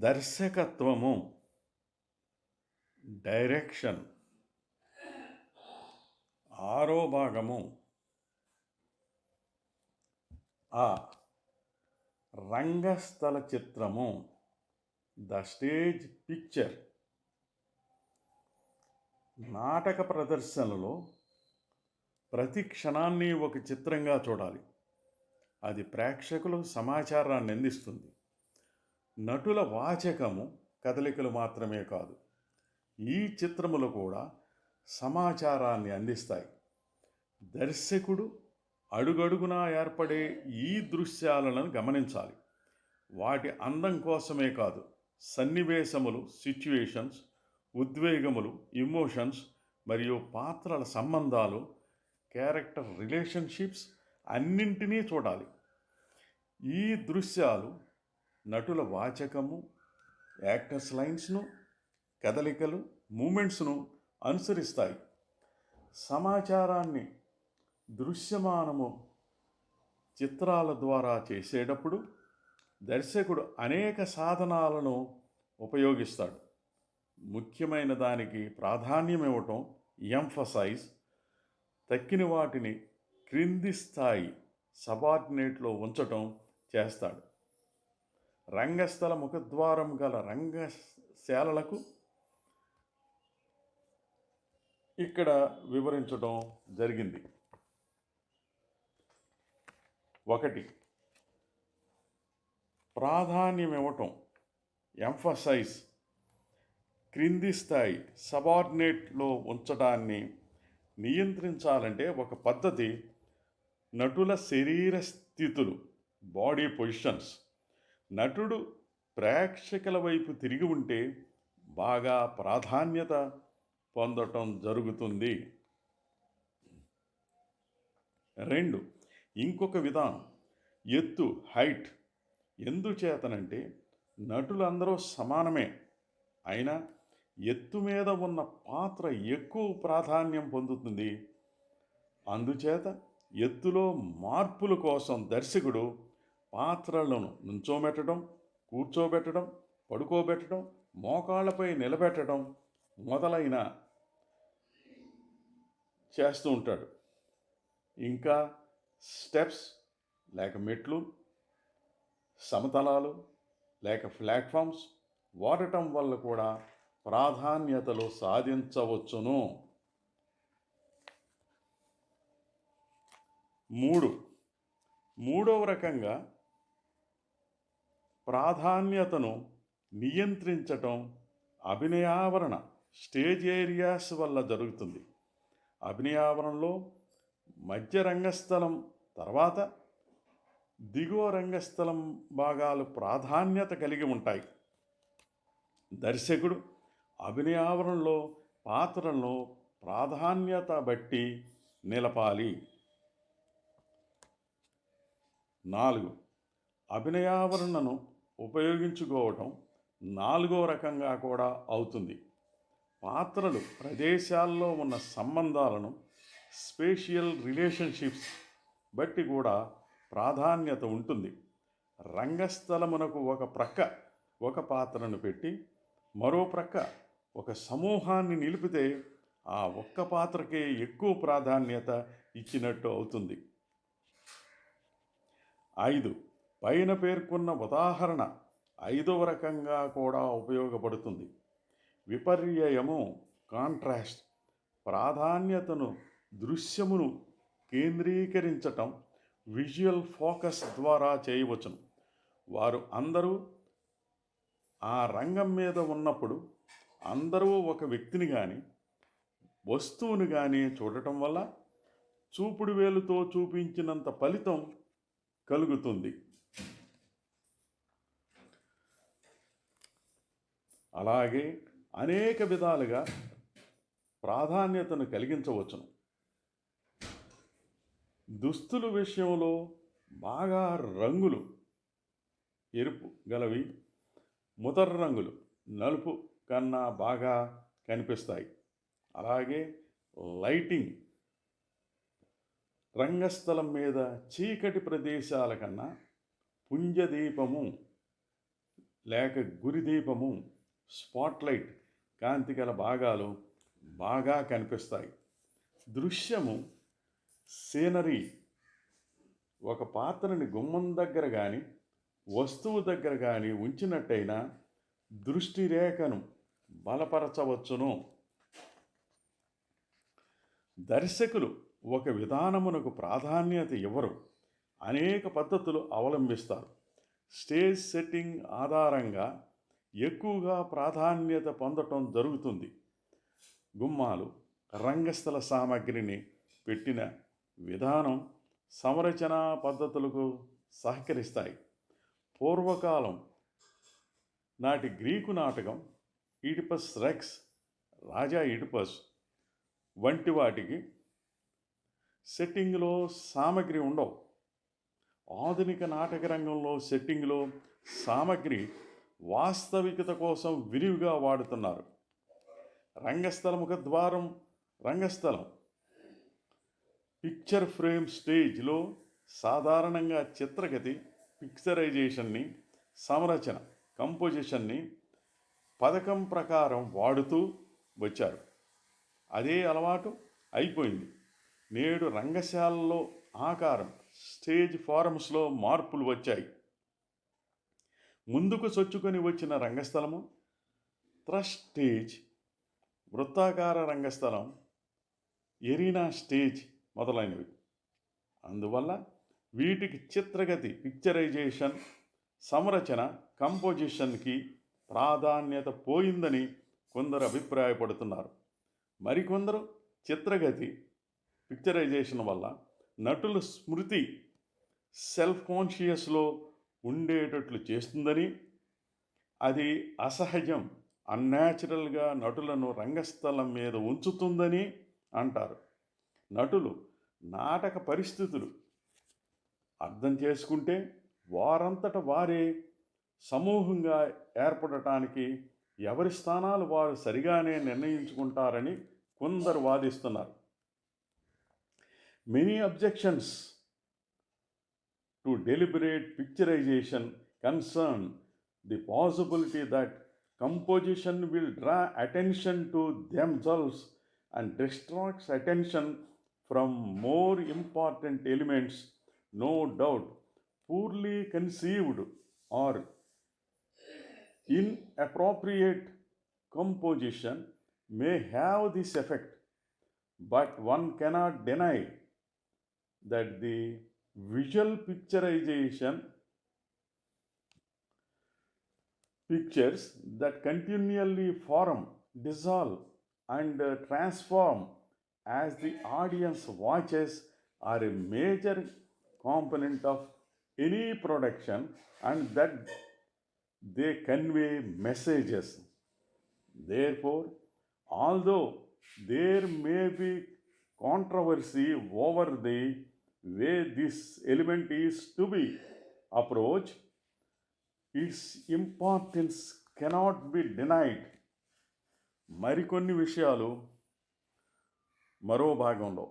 దర్శకత్వము, direction, ఆరో భాగము ఆ రంగస్థల చిత్రము, ద స్టేజ్ పిక్చర్. నాటక ప్రదర్శనలో ప్రతి క్షణాన్ని ఒక చిత్రంగా చూడాలి. అది ప్రేక్షకులకు సమాచారాన్ని అందిస్తుంది. నటుల వాచకము, కదలికలు మాత్రమే కాదు, ఈ చిత్రములు కూడా సమాచారాన్ని అందిస్తాయి. దర్శకుడు అడుగడుగునా ఏర్పడే ఈ దృశ్యాలను గమనించాలి. వాటి అందం కోసమే కాదు, సన్నివేశములు, సిచ్యువేషన్స్, ఉద్వేగములు, ఇమోషన్స్ మరియు పాత్రల సంబంధాలు, క్యారెక్టర్ రిలేషన్షిప్స్ అన్నింటినీ చూడాలి. ఈ దృశ్యాలు నటుల వాచకము, యాక్టర్స్ లైన్స్ను, కదలికలు, మూమెంట్స్ను అనుసరిస్తాయి. సమాచారాన్ని దృశ్యమానము చిత్రాల ద్వారా చేసేటప్పుడు దర్శకుడు అనేక సాధనాలను ఉపయోగిస్తాడు. ముఖ్యమైన దానికి ప్రాధాన్యం ఇవ్వటం, ఎంఫసైజ్, తక్కిన వాటిని క్రింది స్థాయి సబార్డినేట్లో ఉంచటం చేస్తాడు. రంగస్థల ముఖద్వారం గల రంగశాలలకు ఇక్కడ వివరించడం జరిగింది. 1. ప్రాధాన్యం ఇవ్వటం, ఎంఫసైజ్, క్రింది స్థాయి సబార్డినేట్లో ఉంచడాన్ని నియంత్రించాలంటే ఒక పద్ధతి నటుల శరీర స్థితులు, బాడీ పొజిషన్స్. నటుడు ప్రేక్షకుల వైపు తిరిగి ఉంటే బాగా ప్రాధాన్యత పొందటం జరుగుతుంది. 2. ఇంకొక విధానం ఎత్తు, హైట్. ఎందుచేతనంటే నటులందరూ సమానమే, అయినా ఎత్తు మీద ఉన్న పాత్ర ఎక్కువ ప్రాధాన్యం పొందుతుంది. అందుచేత ఎత్తులో మార్పుల కోసం దర్శకుడు పాత్రలను నుంచోబెట్టడం, కూర్చోబెట్టడం, పడుకోబెట్టడం, మోకాళ్ళపై నిలబెట్టడం మొదలైన చేస్తూ ఉంటాడు. ఇంకా స్టెప్స్ లేక మెట్లు, సమతలాలు లేక ప్లాట్ఫామ్స్ వాడటం వల్ల కూడా ప్రాధాన్యతలు సాధించవచ్చును. 3. మూడవ రకంగా ప్రాధాన్యతను నియంత్రించటం అభినయావరణ, స్టేజ్ ఏరియాస్ వల్ల జరుగుతుంది. అభినయావరణలో మధ్య రంగస్థలం తర్వాత దిగువ రంగస్థలం భాగాలు ప్రాధాన్యత కలిగి ఉంటాయి. దర్శకుడు అభినయావరణలో పాత్రలను ప్రాధాన్యత బట్టి నిలపాలి. 4. అభినయావరణను ఉపయోగించుకోవటం 4వ రకంగా కూడా అవుతుంది. పాత్రలు, ప్రదేశాల్లో ఉన్న సంబంధాలను, స్పేషియల్ రిలేషన్షిప్స్ బట్టి కూడా ప్రాధాన్యత ఉంటుంది. రంగస్థలమునకు ఒక ప్రక్క ఒక పాత్రను పెట్టి మరో ప్రక్క ఒక సమూహాన్ని నిలిపితే ఆ ఒక్క పాత్రకే ఎక్కువ ప్రాధాన్యత ఇచ్చినట్టు అవుతుంది. 5. పైన పేర్కొన్న ఉదాహరణ 5వ రకంగా కూడా ఉపయోగపడుతుంది. విపర్యయము, కాంట్రాస్ట్. ప్రాధాన్యతను దృశ్యమును కేంద్రీకరించటం విజువల్ ఫోకస్ ద్వారా చేయవచ్చును. వారు అందరూ ఆ రంగం మీద ఉన్నప్పుడు అందరూ ఒక వ్యక్తిని కానీ వస్తువుని కానీ చూడటం వల్ల చూపుడు వేలుతో చూపించినంత ఫలితం కలుగుతుంది. అలాగే అనేక విధాలుగా ప్రాధాన్యతను కలిగించవచ్చును. దుస్తుల విషయంలో బాగా రంగులు ఎరుపు గలవి, ముదర రంగులు నలుపు కన్నా బాగా కనిపిస్తాయి. అలాగే లైటింగ్, రంగస్థలం మీద చీకటి ప్రదేశాల కన్నా పుంజదీపము లేక గురిదీపము, స్పాట్లైట్ కాంతి గల భాగాలు బాగా కనిపిస్తాయి. దృశ్యము, సీనరీ, ఒక పాత్రని గుమ్మం దగ్గర కానీ వస్తువు దగ్గర కానీ ఉంచినట్టయినా దృష్టి రేఖను బలపరచవచ్చును. దర్శకులు ఒక విధానమునకు ప్రాధాన్యత ఇవ్వరు, అనేక పద్ధతులు అవలంబిస్తారు. స్టేజ్ సెట్టింగ్ ఆధారంగా ఎక్కువగా ప్రాధాన్యత పొందటం జరుగుతుంది. గుమ్మాలు, రంగస్థల సామగ్రిని పెట్టిన విధానం సంరచనా పద్ధతులకు సహకరిస్తాయి. పూర్వకాలం నాటి గ్రీకు నాటకం ఈడిపస్ రెక్స్, రాజా ఈడిపస్ వంటి వాటికి సెట్టింగ్లో సామగ్రి ఉండవు. ఆధునిక నాటక రంగంలో సెట్టింగ్లో సామగ్రి వాస్తవికత కోసం విరివిగా వాడుతున్నారు. రంగస్థల ముఖద్వారం, రంగస్థలం, పిక్చర్ ఫ్రేమ్ స్టేజ్లో సాధారణంగా చిత్రగతి, పిక్చరైజేషన్ని, సంరచన, కంపోజిషన్ని పథకం ప్రకారం వాడుతూ వచ్చారు. అదే అలవాటు అయిపోయింది. నేడు రంగశాలలో ఆకారం, స్టేజ్ ఫారమ్స్లో మార్పులు వచ్చాయి. ముందుకు చొచ్చుకొని వచ్చిన రంగస్థలము థ్రస్ట్ స్టేజ్, వృత్తాకార రంగస్థలం, ఎరీనా స్టేజ్ మొదలైనవి. అందువల్ల వీటికి చిత్రగతి, పిక్చరైజేషన్, సంరచన, కంపోజిషన్కి ప్రాధాన్యత పోయిందని కొందరు అభిప్రాయపడుతున్నారు. మరికొందరు చిత్రగతి, పిక్చరైజేషన్ వల్ల నటుల స్మృతి సెల్ఫ్ కాన్షియస్లో ఉండేటట్లు చేస్తుందని, అది అసహజం, అన్యాచురల్గా నటులను రంగస్థలం మీద ఉంచుతుందని అంటారు. నటులు నాటక పరిస్థితులు అర్థం చేసుకుంటే వారంతట వారే సమూహంగా ఏర్పడటానికి ఎవరి స్థానాలు వారు సరిగానే నిర్ణయించుకుంటారని కొందరు వాదిస్తున్నారు. Many objections to deliberate picturization concern the possibility that composition will draw attention to themselves and distracts attention from more important elements. No doubt, poorly conceived or inappropriate composition may have this effect, but one cannot deny that the visual picturization pictures that continually form, dissolve, and transform as the audience watches are a major component of any production, and that they convey messages. Therefore, although there may be controversy over the way this element is to be approached, its importance cannot be denied. మరికొన్ని విషయాలు మరో భాగంలో.